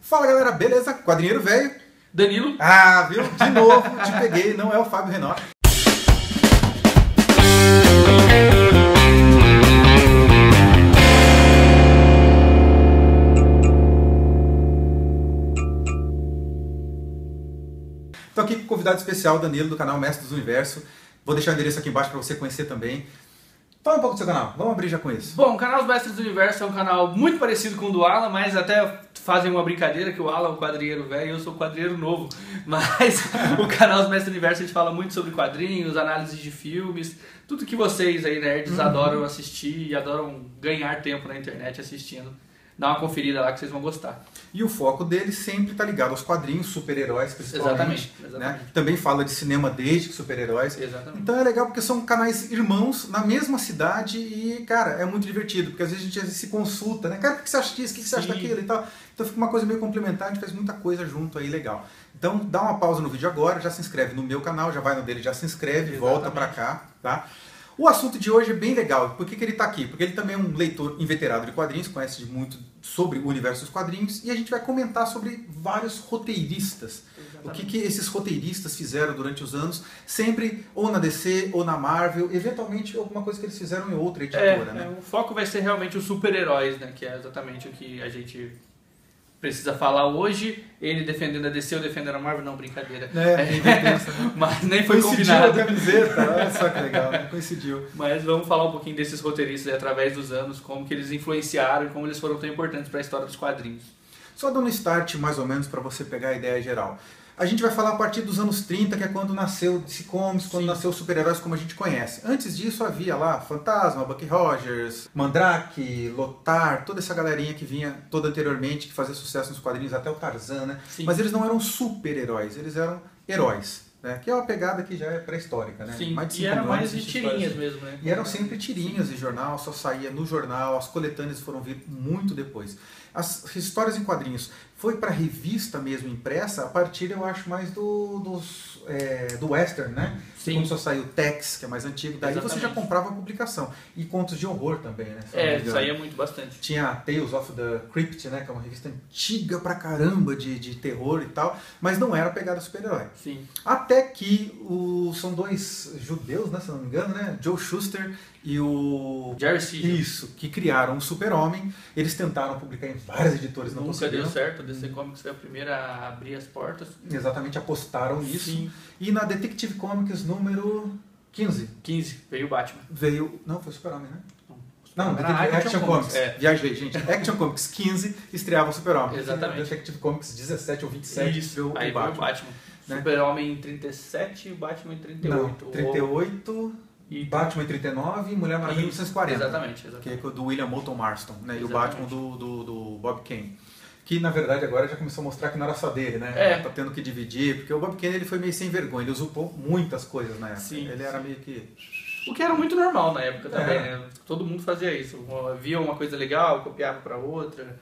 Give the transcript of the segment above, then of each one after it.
Fala galera, beleza? Quadrinheiro velho. Danilo. Ah, viu? De novo, te peguei, não é o Fábio Renó. Estou aqui com o convidado especial, Danilo, do canal Mestres do Universo. Vou deixar o endereço aqui embaixo para você conhecer também. Fala um pouco do seu canal, vamos abrir já com isso. Bom, o canal Dos Mestres do Universo é um canal muito parecido com o do Alan, mas até fazem uma brincadeira que o Alan é o quadrinheiro velho e eu sou o quadrinheiro novo. Mas o canal Dos Mestres do Universo a gente fala muito sobre quadrinhos, análises de filmes, tudo que vocês aí nerds adoram assistir e adoram ganhar tempo na internet assistindo. Dá uma conferida lá que vocês vão gostar. E o foco dele sempre está ligado aos quadrinhos, super-heróis principalmente. Exatamente. Né? Também fala de cinema desde que super-heróis. Exatamente. Então é legal porque são canais irmãos na mesma cidade e, cara, é muito divertido. Porque às vezes a gente se consulta, né? Cara, o que você acha disso? O que você acha daquilo e tal? Então fica uma coisa meio complementar, a gente faz muita coisa junto aí, legal. Então dá uma pausa no vídeo agora, já se inscreve no meu canal, já vai no dele, já se inscreve, volta pra cá, tá? O assunto de hoje é bem legal. Por que ele está aqui? Porque ele também é um leitor inveterado de quadrinhos, conhece muito sobre o universo dos quadrinhos, e a gente vai comentar sobre vários roteiristas. Exatamente. O que esses roteiristas fizeram durante os anos, sempre ou na DC ou na Marvel, eventualmente alguma coisa que eles fizeram em outra editora. Né? O foco vai ser realmente os super-heróis, né? Que é exatamente o que a gente precisa falar hoje. Ele defendendo a DC, eu defendendo a Marvel, não, brincadeira. Mas nem foi combinado. Coincidiu a camiseta, olha só que legal, né? Coincidiu. Mas vamos falar um pouquinho desses roteiristas através dos anos, como que eles influenciaram e como eles foram tão importantes para a história dos quadrinhos. Só dando um start mais ou menos para você pegar a ideia geral. A gente vai falar a partir dos anos 30, que é quando nasceu o DC Comics, quando nasceu os super-heróis como a gente conhece. Antes disso havia lá Fantasma, Bucky Rogers, Mandrake, Lothar, toda essa galerinha que vinha toda anteriormente, que fazia sucesso nos quadrinhos, até o Tarzan, né? Sim. Mas eles não eram super-heróis, eles eram heróis. Né? Que é uma pegada que já é pré-histórica, né? Sim, mais de e eram mais de de tirinhas mesmo, né? E eram sempre tirinhas de jornal, só saía no jornal, as coletâneas foram vir muito depois. As histórias em quadrinhos foi para revista mesmo impressa a partir, eu acho, mais do western, né? Sim. Quando só saiu Tex, que é mais antigo, daí Exatamente. você já comprava a publicação. E contos de horror também, né? Saía muito bastante. Tinha Tales of the Crypt, né? Que é uma revista antiga pra caramba de terror e tal, mas não era pegada super-herói. Sim. Até que são dois judeus, né, se não me engano, né? Joe Shuster e o Jerry Siegel. Isso, que criaram o Super-Homem. Eles tentaram publicar em várias editoras, não Nunca conseguiram. deu certo, a DC Comics foi a primeira a abrir as portas. Exatamente, apostaram nisso. Sim. E na Detective Comics número 15 veio o Batman. veio... Não, foi o Super-Homem, né? Não, Detective Action Comics. Viajei, gente. Action Comics 15 estreava o Super-Homem. Exatamente. Detective Comics 17 ou 27 Isso, aí o Batman. veio o Batman. Né? Super-Homem em 37 e o Batman em 38. Não, 38... E Batman em 39 e Mulher Maravilha em 1940. Exatamente. Que é do William Moulton Marston, né? E o Exatamente. Batman do Bob Kane. Que na verdade agora já começou a mostrar que não era só dele, né? Tá tendo que dividir, porque o Bob Kane ele foi meio sem vergonha, ele usurpou muitas coisas na época. Sim, ele era meio que... O que era muito normal na época também, né? Todo mundo fazia isso. Via uma coisa legal, copiava para outra.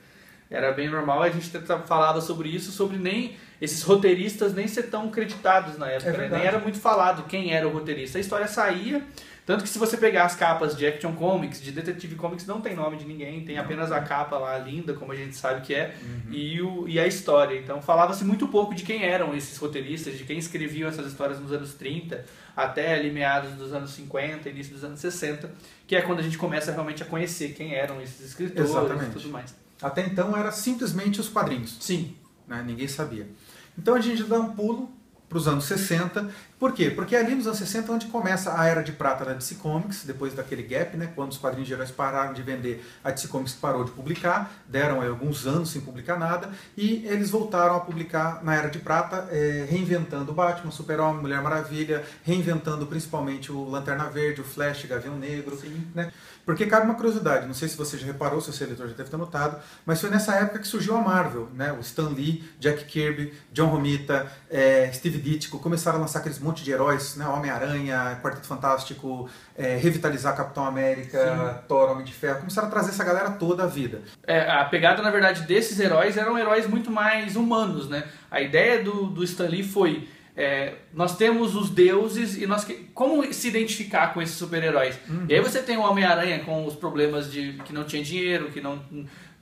Era bem normal. A gente falava sobre isso, sobre nem esses roteiristas nem ser tão creditados na época, né? Nem era muito falado quem era o roteirista. A história saía, tanto que se você pegar as capas de Action Comics, de Detective Comics, não tem nome de ninguém, tem apenas a capa lá linda, como a gente sabe que é, e a história. Então falava-se muito pouco de quem eram esses roteiristas, de quem escreviam essas histórias nos anos 30, até ali meados dos anos 50, início dos anos 60, que é quando a gente começa realmente a conhecer quem eram esses escritores e tudo mais. Até então era simplesmente os quadrinhos. Sim. Né? Ninguém sabia. Então a gente dá um pulo para os anos 60. Por quê? Porque ali nos anos 60 é onde começa a era de prata da DC Comics, depois daquele gap, né? Quando os quadrinhos de heróis pararam de vender, a DC Comics parou de publicar, deram aí alguns anos sem publicar nada, e eles voltaram a publicar na era de prata, reinventando o Batman, Super-Homem, Mulher Maravilha, reinventando principalmente o Lanterna Verde, o Flash, o Gavião Negro, né? Porque cabe uma curiosidade, não sei se você já reparou, se o seu leitor já deve ter notado, mas foi nessa época que surgiu a Marvel, né? O Stan Lee, Jack Kirby, John Romita, Steve Ditko, começaram a lançar aqueles monte de heróis, né? Homem-Aranha, Quarteto Fantástico, revitalizar Capitão América, Thor, Homem de Ferro, começaram a trazer essa galera toda à vida. A pegada, na verdade, desses heróis eram heróis muito mais humanos, né? A ideia do Stan Lee foi... nós temos os deuses e como se identificar com esses super-heróis? E aí você tem o Homem-Aranha com os problemas de que não tinha dinheiro, que não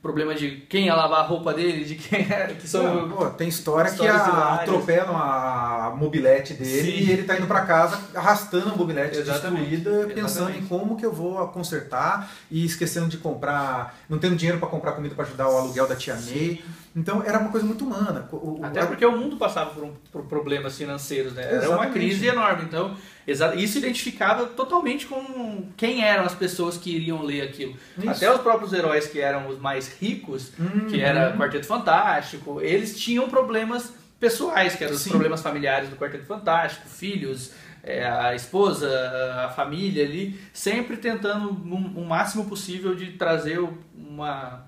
problema de quem ia lavar a roupa dele, de quem era, que são... Pô, tem história que atropelam a mobilete dele. Sim. E ele tá indo para casa arrastando a mobilete destruída, pensando em como que eu vou consertar e esquecendo de comprar, não tendo dinheiro para comprar comida para ajudar o aluguel da tia May. Então era uma coisa muito humana. Até porque o mundo passava por problemas financeiros, né? Era uma crise enorme. Então isso identificava totalmente com quem eram as pessoas que iriam ler aquilo. Isso. Até os próprios heróis que eram os mais ricos, que era Quarteto Fantástico, eles tinham problemas pessoais, que eram os problemas familiares do Quarteto Fantástico, filhos, a esposa, a família ali, sempre tentando o máximo possível de trazer uma...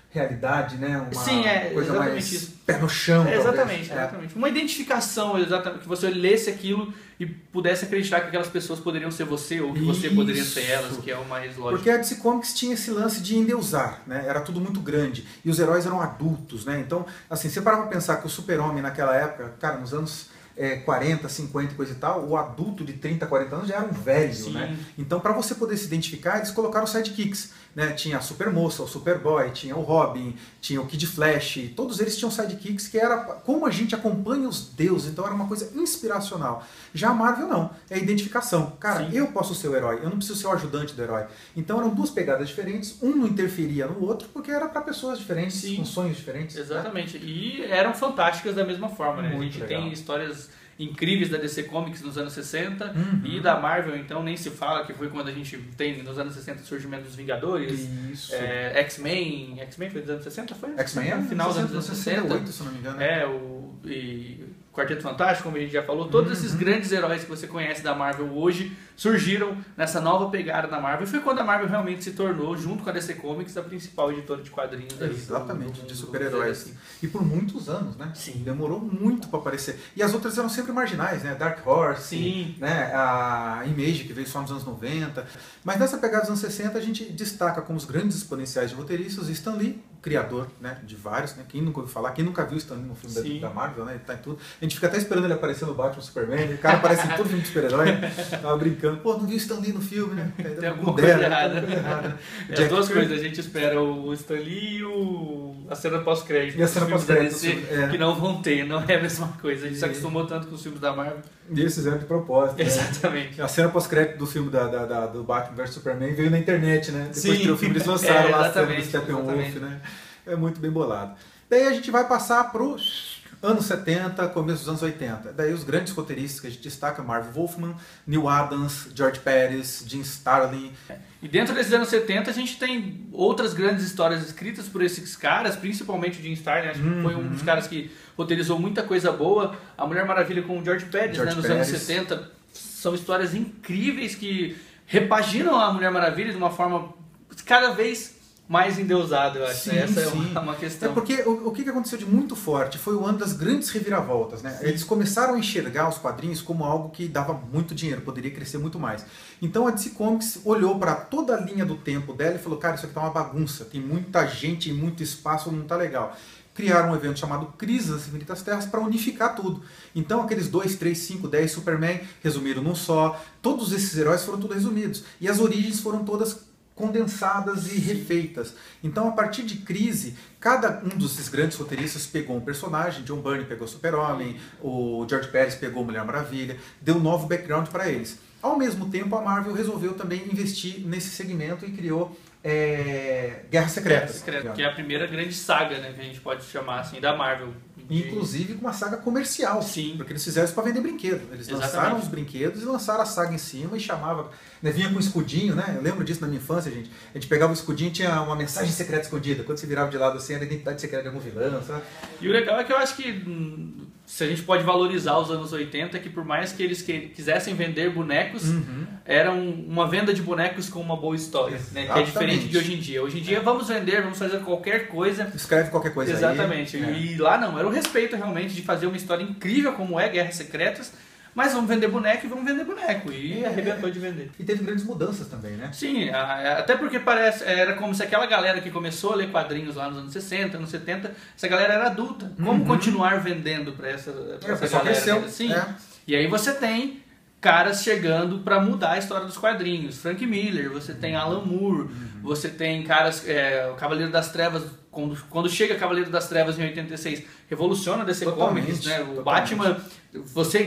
realidade, né? Uma coisa exatamente mais isso. Pé no chão. Exatamente. Uma identificação, exatamente, que você lesse aquilo e pudesse acreditar que aquelas pessoas poderiam ser você ou que você poderia ser elas, que é o mais lógico. Porque a DC Comics tinha esse lance de endeusar, né? Era tudo muito grande e os heróis eram adultos, né? Então, assim, você para pra pensar que o Super-Homem naquela época, cara, nos anos 40, 50 e coisa e tal, o adulto de 30, 40 anos já era um velho, né? Então, para você poder se identificar, eles colocaram sidekicks, né? Tinha a Supermoça, o Superboy, tinha o Robin, tinha o Kid Flash, todos eles tinham sidekicks que era como a gente acompanha os deuses, então era uma coisa inspiracional. Já a Marvel não, é a identificação. Cara, eu posso ser o herói, eu não preciso ser o ajudante do herói. Então eram duas pegadas diferentes, um não interferia no outro, porque era para pessoas diferentes, com sonhos diferentes. Exatamente, né? E eram fantásticas da mesma forma, né? Muito a gente legal. Tem histórias incríveis da DC Comics nos anos 60 e da Marvel, então nem se fala, que foi quando a gente tem nos anos 60 o surgimento dos Vingadores, X-Men foi dos anos 60? Foi? X-Men é final dos anos 60. Se não me engano. E Quarteto Fantástico, como a gente já falou, todos esses grandes heróis que você conhece da Marvel hoje surgiram nessa nova pegada da Marvel. E foi quando a Marvel realmente se tornou, junto com a DC Comics, a principal editora de quadrinhos. Exatamente, de super-heróis. Assim. E por muitos anos, né? Sim. Demorou muito para aparecer. E as outras eram sempre marginais, né? Dark Horse, né? A Image, que veio só nos anos 90. Mas nessa pegada dos anos 60, a gente destaca como os grandes exponenciais de roteiristas Stan Lee, criador, né, de vários, né? Quem nunca ouviu falar, quem nunca viu Stan Lee no filme da Marvel, né? Ele tá em tudo. A gente fica até esperando ele aparecer no Batman Superman. O cara aparece em todo filme de super-herói. Tava brincando. Pô, não viu Stan Lee no filme, né? Tem alguma coisa errada. As duas coisas. A gente espera o Stan Lee e a cena pós-crédito. E a cena pós-crédito. Que não vão ter, não é a mesma coisa. A gente se acostumou tanto com os filmes da Marvel. E eles fizeram de propósito. Exatamente. Né? A cena pós-crédito do filme do Batman vs Superman veio na internet, né? Depois que o filme eles lançaram lá a cena do Steppenwolf, né? É muito bem bolado. Daí a gente vai passar para os anos 70, começo dos anos 80. Daí os grandes roteiristas que a gente destaca, Marv Wolfman, Neil Adams, George Pérez, Jim Starlin. E dentro desses anos 70 a gente tem outras grandes histórias escritas por esses caras, principalmente o Jim Starlin, acho que foi um dos caras que roteirizou muita coisa boa. A Mulher Maravilha com o George Pérez, né, nos anos 70. São histórias incríveis que repaginam a Mulher Maravilha de uma forma cada vez mais endeusado, eu acho. Sim, essa sim. É uma questão. É porque o que aconteceu de muito forte foi o ano das grandes reviravoltas, né? Eles começaram a enxergar os quadrinhos como algo que dava muito dinheiro, poderia crescer muito mais. Então a DC Comics olhou para toda a linha do tempo dela e falou, cara, isso aqui tá uma bagunça, tem muita gente e muito espaço, não tá legal. Criaram um evento chamado Crise das Infinitas Terras para unificar tudo. Então aqueles 2, 3, 5, 10 Superman resumiram num só. Todos esses heróis foram tudo resumidos. E as origens foram todas condensadas e refeitas. Então, a partir de Crise, cada um desses grandes roteiristas pegou um personagem. John Byrne pegou Super-Homem, o George Pérez pegou Mulher Maravilha, deu um novo background para eles. Ao mesmo tempo, a Marvel resolveu também investir nesse segmento e criou Guerra Secreta. Que é a primeira grande saga, né, que a gente pode chamar assim, da Marvel. Inclusive com uma saga comercial. Sim. Porque eles fizeram isso para vender brinquedo. Eles lançaram os brinquedos e lançaram a saga em cima e chamava... Né, vinha com um escudinho, né? Eu lembro disso na minha infância, gente. A gente pegava o escudinho e tinha uma mensagem secreta escondida. Quando você virava de lado assim, era a identidade secreta de algum vilão, sabe? E o legal é que eu acho que se a gente pode valorizar os anos 80, que por mais que eles quisessem vender bonecos, era uma venda de bonecos com uma boa história, né? Que é diferente de hoje em dia. Hoje em dia vamos vender, vamos fazer qualquer coisa. Escreve qualquer coisa. Exatamente. Aí. E lá não, era o respeito realmente de fazer uma história incrível como é Guerras Secretas, mas vamos vender boneco e vamos vender boneco. E arrebentou de vender. E teve grandes mudanças também, né? Sim, até porque era como se aquela galera que começou a ler quadrinhos lá nos anos 60, anos 70, essa galera era adulta. Como continuar vendendo para essa galera? Cresceu. Sim. E aí você tem caras chegando para mudar a história dos quadrinhos. Frank Miller, você tem Alan Moore, você tem caras... o Cavaleiro das Trevas, quando chega Cavaleiro das Trevas em 86, revoluciona a DC Comics, né? O Batman...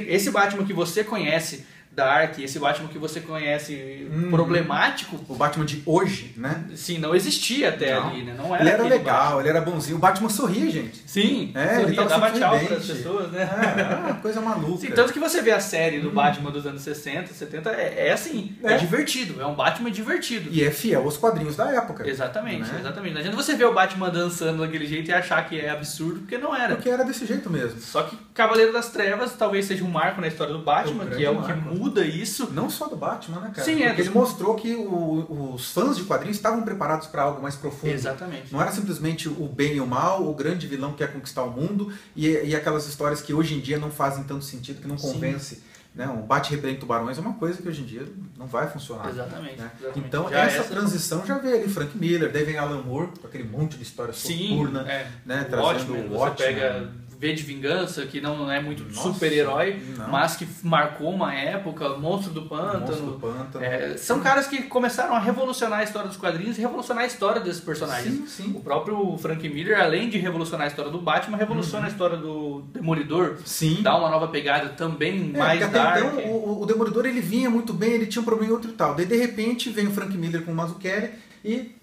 esse Batman que você conhece... Dark, esse Batman que você conhece problemático. O Batman de hoje, né? Sim, não existia até ali, né? Não era ele era legal, Batman. Ele era bonzinho. O Batman sorria, gente. Sim, sorria, ele dava tchau para as pessoas, né? Era uma coisa maluca. Sim, tanto que você vê a série do Batman dos anos 60, 70, é assim, é divertido, é um Batman divertido. E é fiel aos quadrinhos da época. Exatamente, exatamente. Não adianta você ver o Batman dançando daquele jeito e achar que é absurdo, porque não era. Porque era desse jeito mesmo. Só que Cavaleiro das Trevas talvez seja um marco na história do Batman, que é o que muda isso. Não só do Batman, né, cara? Sim, porque ele mostrou que os fãs de quadrinhos estavam preparados para algo mais profundo. Exatamente. Não era simplesmente o bem e o mal, o grande vilão que quer conquistar o mundo e aquelas histórias que hoje em dia não fazem tanto sentido, que não convence. Né? Um bate-reprende tubarões é uma coisa que hoje em dia não vai funcionar. Exatamente. Né? Exatamente. Então essa transição já veio ali, Frank Miller, daí vem Alan Moore, com aquele monte de história soturna, né? Trazendo o Watchmen. Você pega V de Vingança, que não é muito super-herói, mas que marcou uma época, Monstro do Pântano. São caras que começaram a revolucionar a história dos quadrinhos e revolucionar a história desses personagens. Sim. O próprio Frank Miller, além de revolucionar a história do Batman, revoluciona a história do Demolidor. Sim. Dá uma nova pegada também mais dark. Então, o Demolidor ele vinha muito bem, ele tinha um problema em outro e tal. Daí, de repente, vem o Frank Miller com o Mazzucchelli e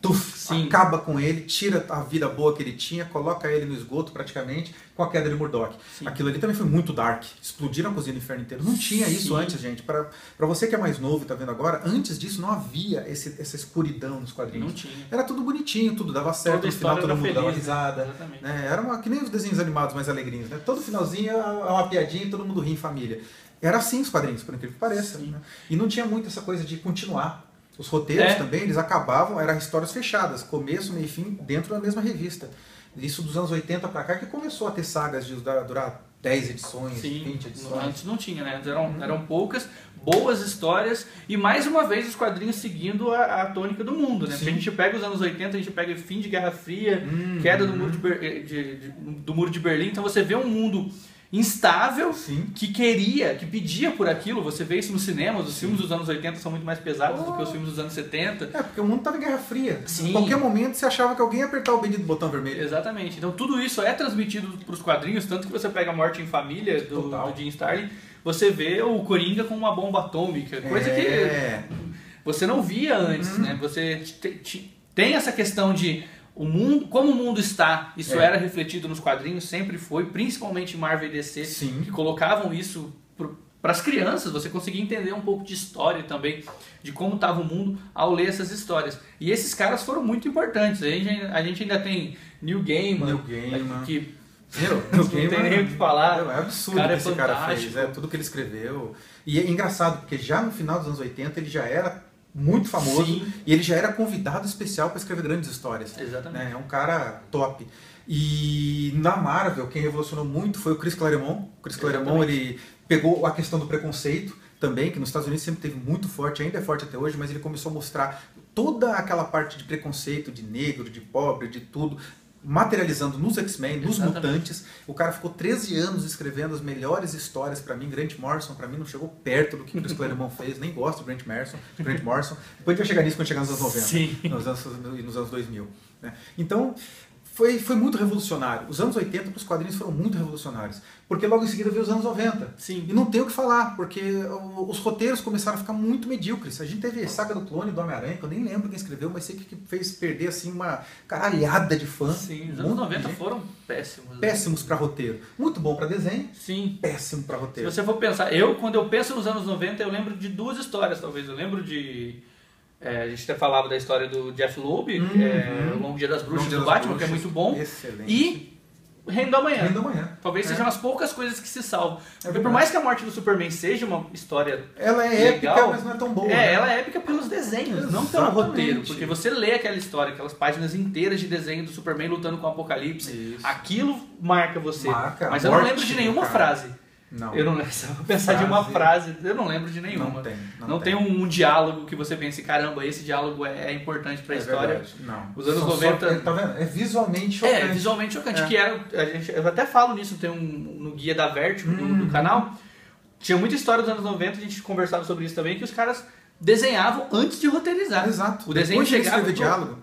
acaba com ele, tira a vida boa que ele tinha, coloca ele no esgoto praticamente, com a queda de Murdoch. Sim. Aquilo ali também foi muito dark. Explodiram a cozinha do inferno inteiro. Não tinha isso antes, gente. Pra você que é mais novo e tá vendo agora, antes disso não havia essa escuridão nos quadrinhos. Não tinha. Era tudo bonitinho, tudo dava certo, no final todo mundo dava risada. Né? Era que nem os desenhos animados mais alegrinhos. Né? Todo finalzinho é uma piadinha e todo mundo ri em família. Era assim os quadrinhos, por incrível que pareça. Né? E não tinha muito essa coisa de continuar. Os roteiros também, eles acabavam, eram histórias fechadas, começo, meio e fim, dentro da mesma revista. Isso dos anos 80 pra cá que começou a ter sagas de durar 10 edições, 20 edições. Antes não tinha, né? Eram poucas, boas histórias e mais uma vez os quadrinhos seguindo a tônica do mundo, né? Porque a gente pega os anos 80, a gente pega fim de Guerra Fria, queda do muro de Berlim, então você vê um mundo instável, que pedia por aquilo. Você vê isso nos cinemas, os filmes dos anos 80 são muito mais pesados do que os filmes dos anos 70. Porque o mundo estava em Guerra Fria. Em qualquer momento você achava que alguém ia apertar o bendito botão vermelho. Exatamente. Então tudo isso é transmitido para os quadrinhos, tanto que você pega a Morte em Família, do Jim Starlin, você vê o Coringa com uma bomba atômica, coisa que você não via antes, né? Você tem essa questão de o mundo, como o mundo está, isso era refletido nos quadrinhos, sempre foi, principalmente em Marvel e DC, que colocavam isso para as crianças, você conseguia entender um pouco de história também, de como estava o mundo ao ler essas histórias. E esses caras foram muito importantes. A gente ainda tem Neil Gaiman. Que não tem nem o que falar. É absurdo o que esse cara fez, tudo que ele escreveu. E é engraçado, porque já no final dos anos 80 ele já era muito famoso e ele já era convidado especial para escrever grandes histórias. Exatamente. Né? É um cara top. E na Marvel, quem revolucionou muito foi o Chris Claremont. O Chris Claremont, ele pegou a questão do preconceito também, que nos Estados Unidos sempre teve muito forte, ainda é forte até hoje, mas ele começou a mostrar toda aquela parte de preconceito, de negro, de pobre, de tudo, materializando nos X-Men, nos Mutantes. O cara ficou 13 anos escrevendo as melhores histórias pra mim. Grant Morrison, pra mim, não chegou perto do que o Chris Claremont fez. Nem gosto do Grant Morrison. Depois a gente vai chegar nisso quando chegar nos anos 90. Nos anos 2000. Né? Então, foi muito revolucionário. Os anos 80 para os quadrinhos foram muito revolucionários. Porque logo em seguida veio os anos 90. E não tem o que falar, porque os roteiros começaram a ficar muito medíocres. A gente teve Saga do Clone do Homem-Aranha, que eu nem lembro quem escreveu, mas sei que fez perder assim uma caralhada de fãs. Sim, os anos 90 foram péssimos. Péssimos para roteiro. Muito bom para desenho, péssimo para roteiro. Se você for pensar, quando eu penso nos anos 90, eu lembro de duas histórias, talvez. Eu lembro de... a gente até falava da história do Jeff Loeb, O Longo Dia das Bruxas do Batman, que é muito bom. Excelente. E Reino da Manhã. Reino da Manhã. Talvez sejam as poucas coisas que se salvam. Porque por mais que a morte do Superman seja uma história ela é legal, épica, mas não é tão boa. Ela é épica pelos desenhos, não pelo roteiro. Porque você lê aquela história, aquelas páginas inteiras de desenho do Superman lutando com o Apocalipse. Aquilo marca você. Mas eu não lembro de nenhuma frase. Não. Eu não lembro. Se eu pensar de uma frase, eu não lembro de nenhuma. Não tem um diálogo que você pense, caramba, esse diálogo é importante pra história. Verdade. Não. Os anos 90. Tá vendo? É visualmente chocante. É visualmente chocante. Que era, eu até falo nisso, tem no guia da Vertigo do canal. Tinha muita história dos anos 90, a gente conversava sobre isso também, que os caras desenhavam antes de roteirizar. Exato. O desenho Depois de chegava escrever diálogo.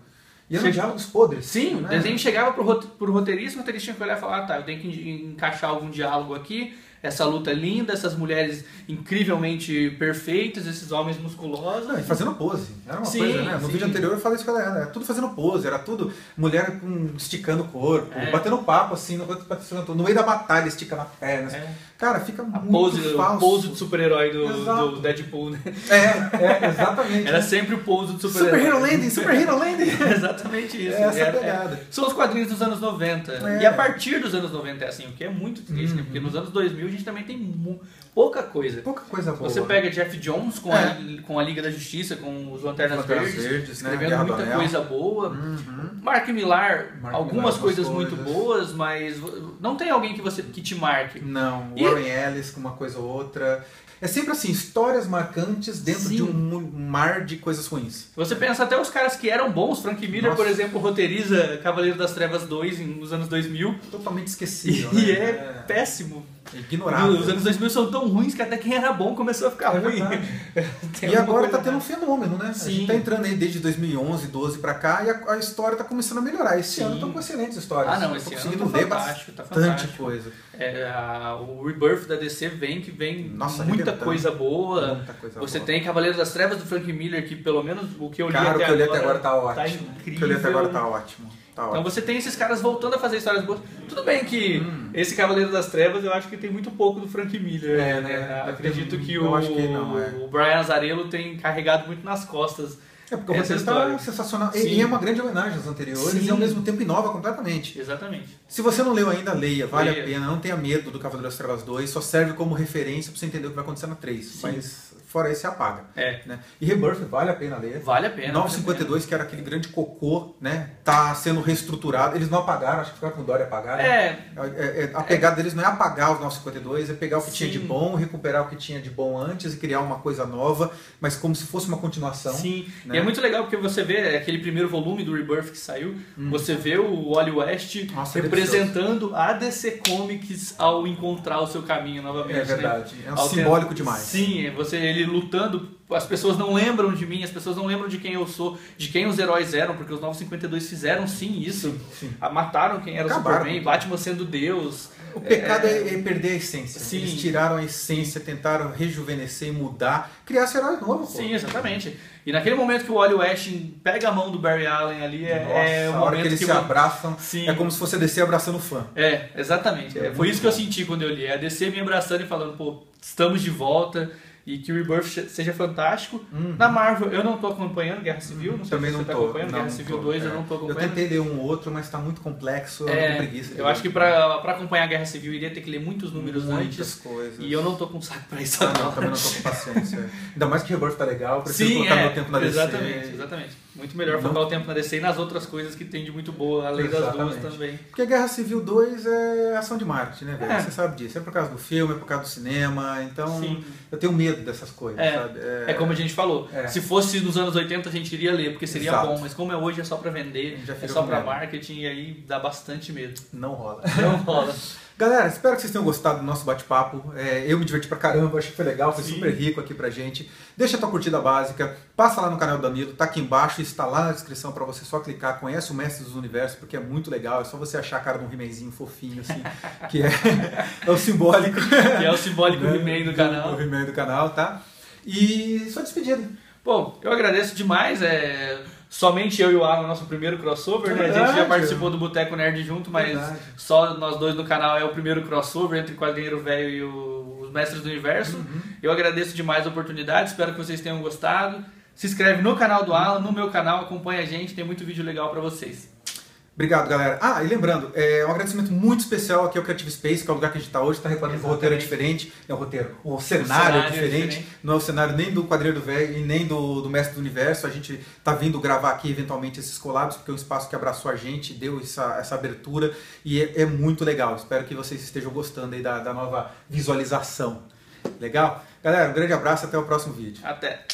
E eram diálogos podres. Sim, né? O desenho chegava pro roteirista, o roteirista tinha que olhar e falar, tá, eu tenho que encaixar algum diálogo aqui, essa luta é linda, essas mulheres incrivelmente perfeitas, esses homens musculosos. Não, e fazendo pose. Era uma Sim, coisa, né? No sim. vídeo anterior eu falei isso com ela. Era tudo fazendo pose, era tudo mulher esticando o corpo, batendo papo assim, no meio da batalha, esticando a perna. Cara, fica muito falso. O pose do super-herói do Deadpool, né? Exatamente. Era sempre o pose do super-herói. Super Hero Landing. Exatamente isso. Essa pegada. São os quadrinhos dos anos 90. E a partir dos anos 90 é assim, o que é muito triste, né? Porque nos anos 2000 a gente também tem pouca coisa. Pouca coisa boa. Você pega Jeff Jones com a Liga da Justiça, com os Lanternas Verdes, escrevendo né? muita coisa boa. Mark Millar, algumas coisas muito coisas. boas, mas não tem alguém que te marque. Não, Warren Ellis com uma coisa ou outra. É sempre assim, histórias marcantes dentro de um mar de coisas ruins. Você pensa até os caras que eram bons, Frank Miller, Nossa. por exemplo, roteiriza Cavaleiro das Trevas 2 nos anos 2000. Totalmente esquecível. E né? é péssimo. Ignorável. Os anos 2000 são tão ruins que até quem era bom começou a ficar ruim. E agora tá tendo um fenômeno, né? Sim. A gente tá entrando aí desde 2011, 12 pra cá e a história tá começando a melhorar. Esse ano estão com excelentes histórias. Ah, não, esse ano conseguindo tá ler fantástico, bastante coisa. O Rebirth da DC vem Nossa, muita coisa boa. Muita coisa Você boa. tem Cavaleiro das Trevas do Frank Miller, que pelo menos o que eu li Cara, o até que eu li agora até agora tá ótimo. tá O que eu li incrível. até agora tá ótimo. Tá Então ótimo. você tem esses caras voltando a fazer histórias boas. Tudo bem que esse Cavaleiro das Trevas eu acho que tem muito pouco do Frank Miller. né? Acredito que Eu acho que não, o Brian Azzarello tem carregado muito nas costas. É porque o essa roteiro tá história. sensacional. Sim. E é uma grande homenagem aos anteriores Sim. e ao mesmo tempo inova completamente. Exatamente. Se você não leu ainda, leia. Vale Leia. a pena. Não tenha medo do Cavaleiro das Trevas 2. Só serve como referência pra você entender o que vai acontecer na 3. Mas fora isso, você apaga. Né? E Rebirth, vale a pena ler. Vale a pena. 952, que era aquele grande cocô, né? Tá sendo reestruturado. Eles não apagaram, acho que ficaram com dó de apagar. A pegada deles não é apagar os 952, é pegar o que tinha de bom, recuperar o que tinha de bom antes e criar uma coisa nova, mas como se fosse uma continuação. Sim, né? E é muito legal porque você vê aquele primeiro volume do Rebirth que saiu, você vê o Wally West representando a DC Comics ao encontrar o seu caminho novamente. É verdade, né? é simbólico demais. Sim, ele lutando, as pessoas não lembram de mim, as pessoas não lembram de quem eu sou, de quem os heróis eram, porque os 952 fizeram sim isso, mataram quem era o Superman, Batman sendo Deus. O pecado é perder a essência. Sim. Eles tiraram a essência, tentaram rejuvenescer e mudar, criar esse herói novo. Pô. Sim, exatamente. E naquele momento que o Wally West pega a mão do Barry Allen ali, é o a hora momento que eles que se abraçam, Sim. é como se fosse a DC abraçando o fã. Exatamente. Foi isso que eu senti quando eu li. A DC me abraçando e falando, pô, estamos de volta. E que o Rebirth seja fantástico. Na Marvel, eu não tô acompanhando Guerra Civil. Não sei Também se não você tá tô. acompanhando Guerra Civil 2, eu não tô acompanhando. Eu tentei ler um ou outro, mas tá muito complexo, eu tô com preguiça. Eu acho que pra acompanhar a Guerra Civil eu iria ter que ler muitos números Muitas antes. coisas. E eu não tô com saco pra isso agora. Também não tô com paciência. Ainda mais que Rebirth tá legal, eu preciso Sim, colocar meu tempo na DC. Exatamente. Muito melhor focar o tempo na DC e nas outras coisas que tem de muito boa, além das duas também. Porque Guerra Civil 2 é ação de marketing, né, velho? Você sabe disso. É por causa do filme, é por causa do cinema, então eu tenho medo dessas coisas, sabe? É como a gente falou, se fosse nos anos 80 a gente iria ler, porque seria bom, mas como é hoje é só pra vender, é só pra marketing, e aí dá bastante medo. Não rola. Não rola. Galera, espero que vocês tenham gostado do nosso bate-papo. Eu me diverti pra caramba, achei que foi legal, foi super rico aqui pra gente. Deixa a tua curtida básica, passa lá no canal do Danilo, tá aqui embaixo, está lá na descrição pra você só clicar. Conhece o Mestre dos Universos, porque é muito legal, é só você achar a cara de um He-Manzinho fofinho, assim, que é o simbólico. Que é o simbólico He-Man do canal. O He-Man do canal, tá? E sua despedida. Bom, eu agradeço demais, somente eu e o Alan, nosso primeiro crossover, né? A gente já participou do Boteco Nerd junto, mas só nós dois no canal é o primeiro crossover entre o Quadrinheiro Velho e os Mestres do Universo. Eu agradeço demais a oportunidade, espero que vocês tenham gostado. Se inscreve no canal do Alan, no meu canal, acompanha a gente, tem muito vídeo legal pra vocês. Obrigado, galera. E lembrando, um agradecimento muito especial aqui ao Creative Space, que é o lugar que a gente está hoje. Está reparando que o roteiro é diferente. O cenário é diferente. Não é o cenário nem do Quadrinheiro Velho e nem do Mestre do Universo. A gente está vindo gravar aqui, eventualmente, esses collabs, porque é um espaço que abraçou a gente, deu essa abertura. E é muito legal. Espero que vocês estejam gostando aí da nova visualização. Legal? Galera, um grande abraço e até o próximo vídeo. Até!